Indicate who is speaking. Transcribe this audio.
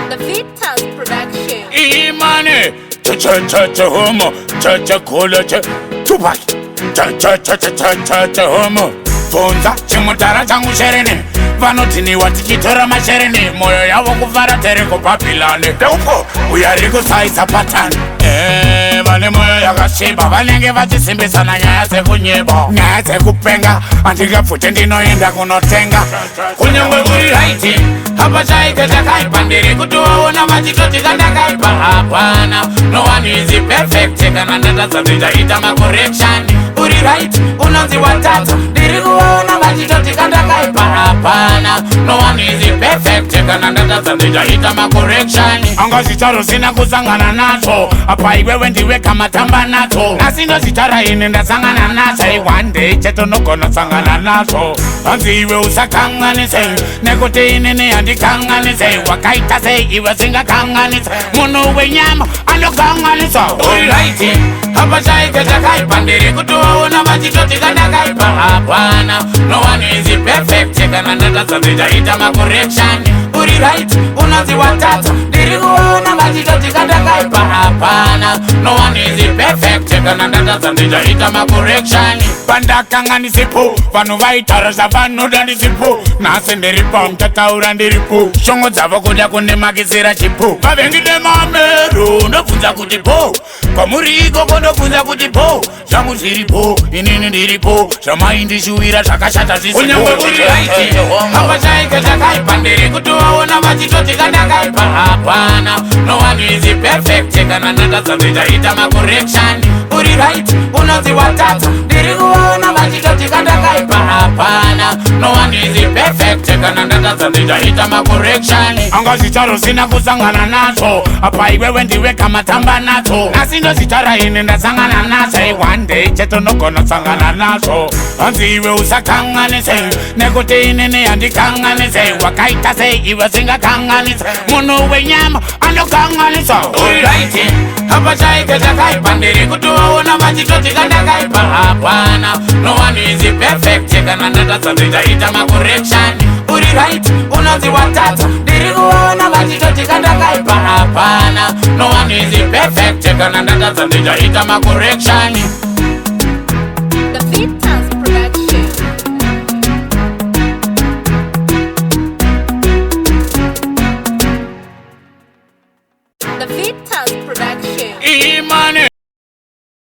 Speaker 1: The Vitas Production.
Speaker 2: Imane, Chihomu, Chihomu, Tupac, Chihomu. Fonza, chimutara changu shereni. Vanotini watikitora mashereni. Moyo yavo kuvara tereko papilane. Deupo, uyariku saisa patani. Vane moyo yakashiba. Vanenge vachisimbisa na nyaya sekunyeba. Nyaya sekupenga. Andika fute ndinoenda kunotenga. Kunyangwe uri haiti. Hapa chaike Ndakaipa. Ndiri kutuwaona vachitoti Ndakaipa. Hapana, no one is perfect. Kana ndataza ndichaita macorrection. Uri right, unonzi watata. Ndiri kuwaona vachitoti Ndakaipa. Hapana, no one is perfect. Kana ndataza ndichaita macorrection. Anga zitaro sina kusangana nazo. Apa iwewe ndiwe kama tamba nazo. Nasindo zitara ine ndasangana nazo. One day cheto nokona sangana nazo. Anzi iwe usakanganise. Nekote inene andikanganise. Wakaita se iwe singa kanganise. Munu wenyama anokanganise. Alrighty, hapa chaike Ndakaipa. Ndiri kutuwaona vachitoti Ndakaipa. Hapana, no one is perfect. Kana ndataza ndichaita macorrection. Uri right, unonzi watata. Ndiri kuwaona vachitoti Ndakaipa. Hapana, no one is perfect. Kana ndataza ndichaita macorrection. Pandakanganisipo, vanu vaitara zvavanoda ndisipo. Nase ndiripo, mtataura ndiripo. Shongo dzavo kuda kundimakisira chipo. Vavengide mamero, ndobvunza kuti po. Kwamuri ikoko ndobvunza kuti po. Zvangu zviripo, inini ndiripo. Zvamai ndishuwira zvakashata zvisipo. Kunyangwe uri haiti, hapa chaike Ndakaipa. Ndiri kutovaona vachitoti Ndakaipa. Hapana, no one is perfect. Kana ndataza ndichaita macorrection. Uri right, unonzi watata. Ndiri kuwaona vachitoti Ndakaipa. Hapana, no one is perfect. Kana ndataza ndichaita macorrection. Anga zitaro sina kusangana nazo. Apa iwewe ndiwe kama tamba nazo. Nasindo zitara ine ndasangana nazo. One day cheto nokona sangana nazo. Anzi iwe usakanganise. Nekote inene andikanganise. Wakaita se iwe singa kanganise. Munu wenyama anokanganise. Alrighty, hapa chaike Ndakaipa. Ndiri kutuwaona vachitoti Ndakaipa. Hapana, no one is perfect. Kana ndataza ndichaita macorrection. Uri right, unonzi watata. Ndiri kuwaona vachitoti Ndakaipa. Hapana, no one is perfect. Kana ndataza ndichaita macorrection.